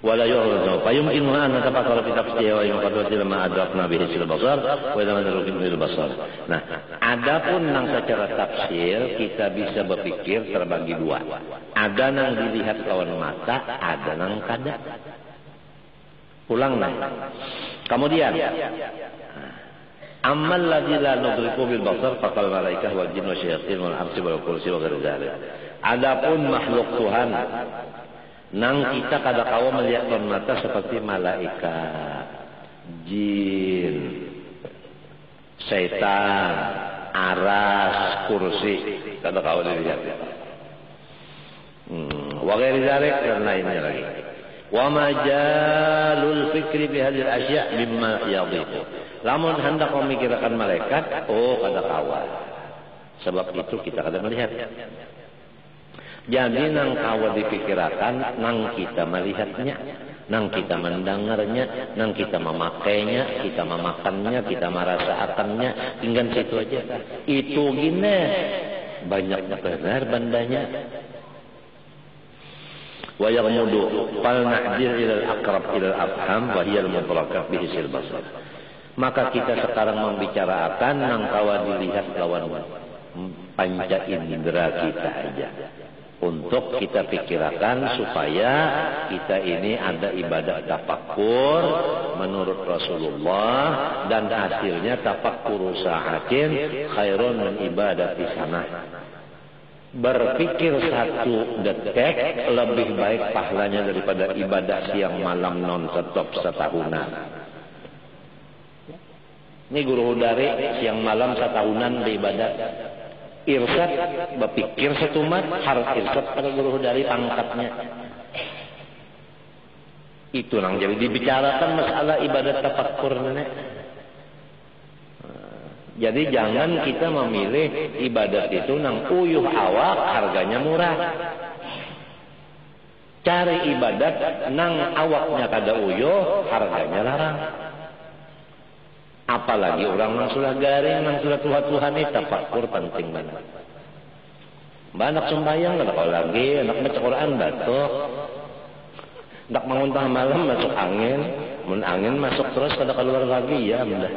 ولا يعرض فيمكن أن نتفكر في تفسيره ويقدر لما أدركنا به البصر وإذا ندرك به البصر. Nah, adapun yang secara tafsir kita bisa berpikir terbagi dua. Ada yang dilihat lawan mata, ada yang kada. Ulang nah. Kemudian Amal ladzi la nudriku bil basar faqal malaikah wal jin wa syayatin wal arsi wal kursi wa ghairi dzalik. Adapun makhluk Tuhan nang kita kada kawa melihat dengan mata seperti malaikat, jin, setan, aras, kursi, kada kawa dilihat. Wa ghairi dzalik dan lainnya lagi. Wa majalul fikri bi hadhil asya' mimma yadhiqu. Lamun hendak memikirkan malaikat, kada kawa. Sebab itu kita kada melihat. Jadi nang kawa dipikirkan, nang kita melihatnya, nang kita mendengarnya, nang kita memakainya, kita memakannya, kita merasakannya, tinggal situ aja. Itu gini banyak benar bandanya. Wa yaghmudu fal na'dir ila al-aqrab ila al-afham wa hiya al-mutlaqah bihi al-basar. Maka kita sekarang membicarakan nang kawa dilihat lawan panca indera kita aja. Untuk kita pikirkan supaya kita ini ada ibadah tafakkur menurut Rasulullah dan hasilnya tafakkur sa'atin khairun min ibadati sanah. Berpikir 1 detik lebih baik pahalanya daripada ibadah siang malam non-stop setahunan. Ini guru dari siang malam setahunan beribadah. Irsad berpikir setumat harus irsad pada guru dari pangkatnya. Itu nang jadi dibicarakan masalah ibadat tafakkur nenek. Jadi jangan kita memilih ibadat itu nang uyuh awak harganya murah. Cari ibadat nang awaknya kada uyuh harganya larang. Apalagi orang yang sudah garing, yang sudah Tuhan ini tafakkur penting banget. Anak sembahyang, anak lagi, anak baca Quran batuk, anak menguntah malam masuk angin, mun angin masuk terus kada keluar lagi ya mudah.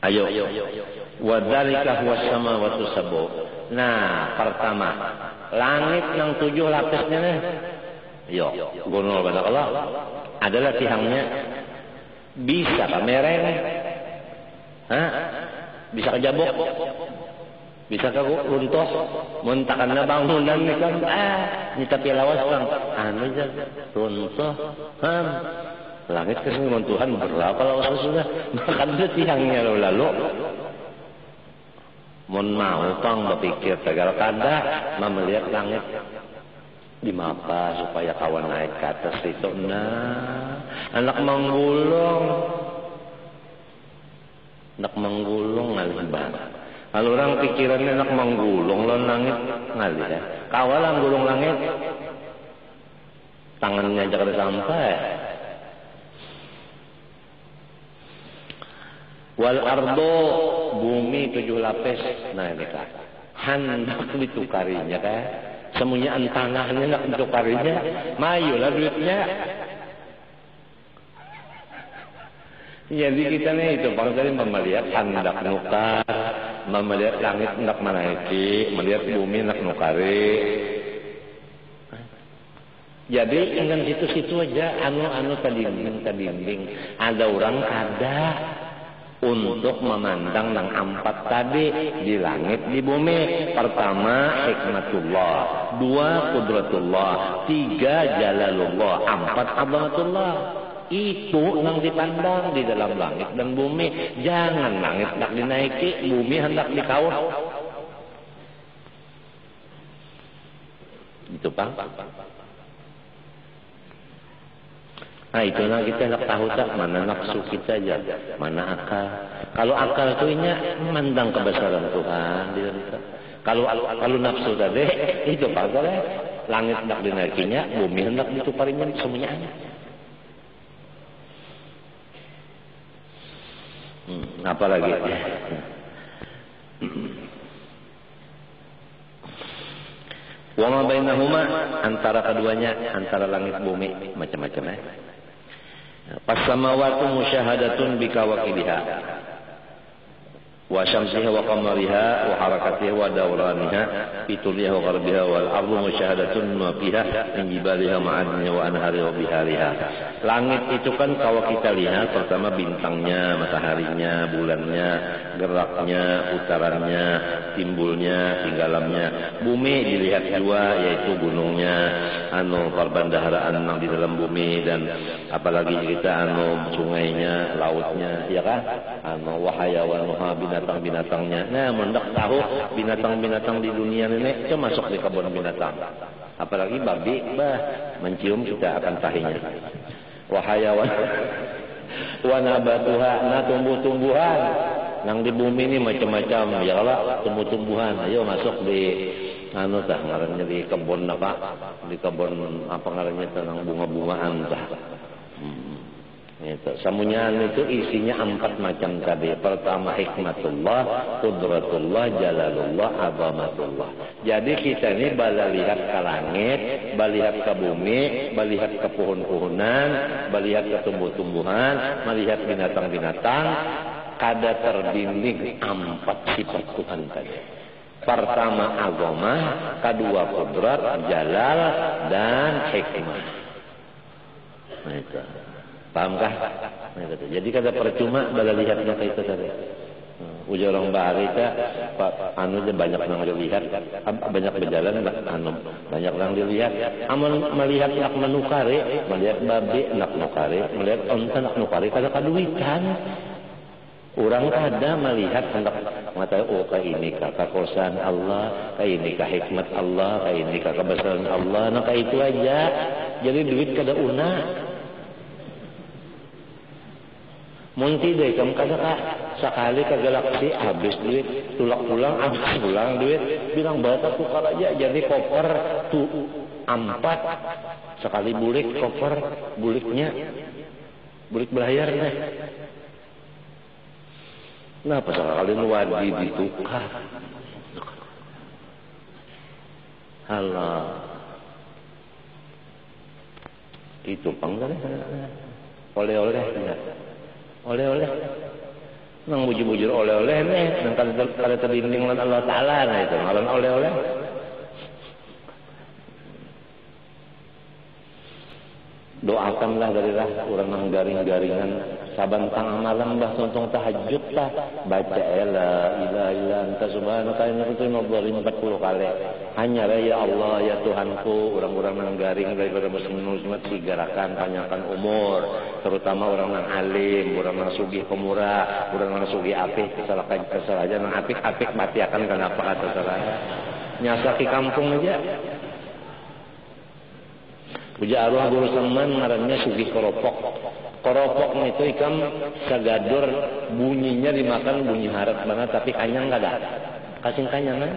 Ayo, wadzalika huwas samawati sab'u. Nah, pertama, langit yang 7 lapisnya nih. Yo, gunul pada Allah adalah tihangnya bisa kamereng, bisa kejabok, bisa keruntuh, muntakanna bangunan nih kan, ini tapi lawas bang, anu aja runtuh, langit kesini Tuhan berapa lawas sudah, makan itu tihangnya lalu. Mun mau pang berpikir tegal kada, melihat langit. Di mapa supaya kawan naik ke atas itu. Nah, anak menggulung ngalih banget. Kalau orang pikirannya anak menggulung lo langit ngalih ya. Kawalan gulung langit, tangannya aja kada sampai. Wal ardo bumi 7 lapis. Nah ini kan hendak ditukarinya kan. Semuanya tanahnya nak ditukarinya, mayulah duitnya. Jadi kita nih itu baru tadi melihat hendak nukar, melihat langit hendak menaiki, melihat bumi hendak nukari. Jadi dengan situ-situ aja anu tadinding. Ada orang kada untuk memandang nang 4 tadi di langit di bumi. Pertama hikmatullah, 2 qudratullah, 3 jalalullah, 4 azamatullah. Itu nang dipandang di dalam langit dan bumi. Jangan langit hendak dinaiki, bumi hendak dikawal. Itu Bang. Nah itulah kita nak tahu tak mana nafsu kita aja, mana akal. Kalau akal itu memandang kebesaran Tuhan. Kalau nafsu tadi itu bagus ya. Langit hendak dinaikinya, bumi hendak ditukarinya, semuanya ada. Apalagi Wa ma bainahuma, antara keduanya, antara langit bumi, macam-macam ya. Pas-samawatu musyahadatun bikawakibiha wa syamsiha wa qamariha wa harakatiha wa dawraniha fituliha wa gharbiha wal ardu musyahadatun ma fiha min jibaliha ma'adniha wa anhariha wa bihariha. Langit itu kan kalau kita lihat pertama bintangnya, mataharinya, bulannya, geraknya, putarannya, timbulnya, tinggalannya. Bumi dilihat dua, yaitu gunungnya, perbendaharaan yang di dalam bumi, dan apalagi kita sungainya, lautnya, ya kan? Wahayawanuha, binatang-binatangnya. Nah, mendak tahu binatang-binatang di dunia ini itu masuk di kebun binatang. Apalagi babi, mencium kita akan tahinya. Wahayawan wa nabatuha, tumbuh-tumbuhan yang di bumi ini macam-macam, ya Allah, tumbuh-tumbuhan. Ayo masuk di ngarannya di kebun apa? Di kebun apa ngarannya tentang bunga-bungaan tah. Itu samunyaan itu isinya 4 macam tadi. Pertama hikmatullah, qudratullah, jalalullah, azamatullah. Jadi kita ini bala lihat ke langit, bala lihat ke bumi, bala lihat ke pohon-pohonan, bala lihat ke tumbuh-tumbuhan, melihat binatang-binatang, kada terdinding 4 sifat Tuhan tadi. Pertama agama, kedua qudrat, jalal, dan hikmah. Nah itu. Pahamkah? Nah, jadi kada percuma bala lihatnya kayak itu tadi. Ujar orang bahari ta, banyak nang dilihat, banyak berjalan banyak nang dilihat. Amun melihat nak menukari, melihat babi nak nukari, melihat onta nak nukari kada kaduitan. Orang kada melihat hendak mata kayak ini kekuasaan Allah, kayak ini hikmat Allah, kayak ini kebesaran Allah, nah kayak itu aja. Jadi duit kada una. Munti deh, kamu kada sekali ke galaksi habis duit, tulak-tulang habis pulang duit, bilang bata tukar aja jadi koper tu 4 sekali bulik koper buliknya bulik belayar deh. Nah pas sekali wadi ditukar, halah itu panggal oleh-oleh ya. Oleh-oleh nang bujur-bujur oleh-oleh nih nang kada terdinding lan Allah Ta'ala. Nah itu ngaran oleh-oleh. Doakanlah darilah orang nang garing-garingan saban tengah malam bah tontong tahajud tah baca la ilaha illa anta subhanaka inni kuntu minadh dhalimin 40 kali. Hanya ya Allah ya Tuhanku, orang-orang nang garing daripada muslimat digarakan panjangkan umur, terutama orang nang alim, orang nang sugih pemurah, orang nang sugih apik, kesalahan nang apik-apik mati akan kenapa kata saraya. Nyasaki kampung aja. Puja arwah guru sangman ngarannya sugih koropok. Koropok itu ikam sagadur bunyinya dimakan bunyi harap banget tapi kanyang enggak ada. Kasing kanyangan.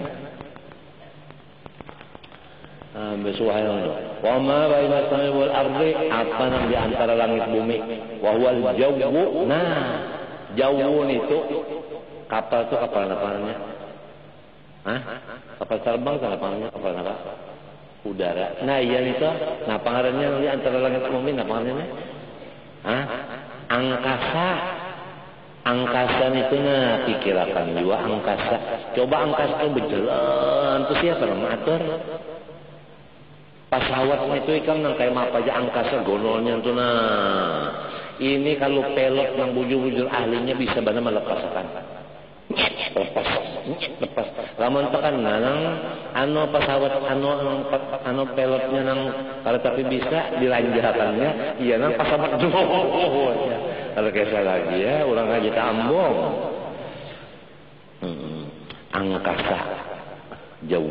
Besuhayan. Wa ma baina samai wal ardi, apa yang di antara langit bumi. Wa huwal jawwu. Nah, jawwun itu kapal itu kapal apa namanya? Hah? Kapal terbang apa namanya? Kapal apa? Udara. Nah, iya itu. Nah, pangarannya di antara langit bumi apa namanya? Hah? Angkasa. Angkasa itu nah pikirakan juga angkasa. Coba angkasa itu berjalan itu siapa yang mengatur? Pesawat itu ikan nang kayak apa aja angkasa gonolnya itu nah. Ini kalau pelot nang bujur-bujur ahlinya bisa benar melepaskan. Lepas. Lamun tekan nang pesawat pelotnya nang kalau tapi bisa dilanjakannya iya nang pesawat kalau kayak lagi ya ulang aja tambong. Angkasa jauh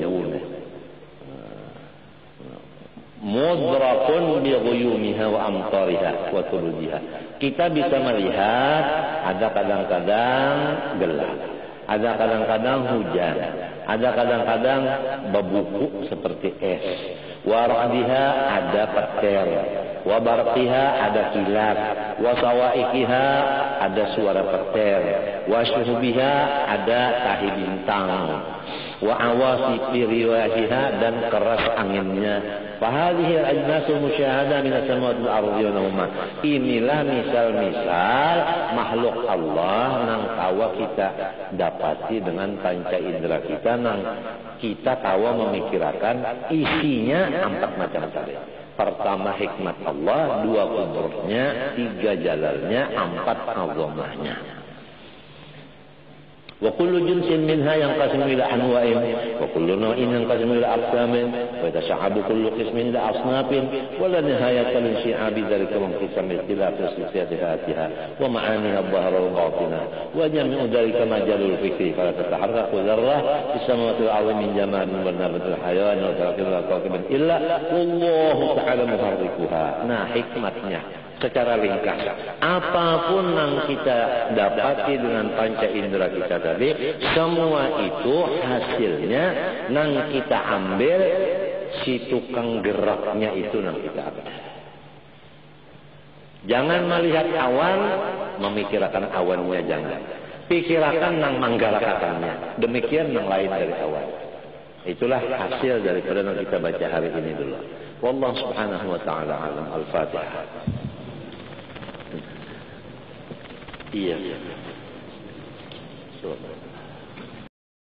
mudrakun bi ghuyumiha wa amtariha wa turujiha. Kita bisa melihat ada kadang-kadang gelap, ada kadang-kadang hujan, ada kadang-kadang bebuku seperti es. Wa ra'diha ada petir, wa barqiha ada kilat, wa sawaikiha ada suara petir, wa syuhbiha ada tahi bintang. wa awasif riwahiha, dan keras anginnya. Fahadhihi al-ajnasul musyahadah min as-samawati wal-ardi wa nahuma. Inilah misal-misal makhluk Allah nang tawa kita dapati dengan panca indera kita, nang kita tawa memikirkan isinya 4 macam tadi. Pertama hikmat Allah, 2 kudratnya, 3 jalalnya, 4 azamahnya. Wa kullu jinsin minha yanqasimu ila anwa'in wa kullu naw'in yanqasimu ila aqsamin wa yatashahabu kullu qismin ila asnafin wa la nihayata li shi'abi dhalika wa qisam ikhtilaf sifatiha wa ma'aniha adh-dhahira wa batinah wa jami'u dhalika majalul fikri fala tataharraqu dharrah fis samawati wal ardi min jamalin wa nabatil hayawan wa tarakil kawakibin illa wallahu ta'ala muharrikuha. Nah, hikmatnya secara ringkas, apapun yang kita dapati dengan panca indera kita tadi, semua itu hasilnya nang kita ambil, si tukang geraknya itu nang kita ambil. Jangan melihat awan, memikirkan awannya, jangan. Pikirkan nang manggalakatannya. Demikian yang lain dari awan. Itulah hasil daripada yang kita baca hari ini dulu. Wallahu subhanahu wa ta'ala alam. Al-Fatihah. Iya.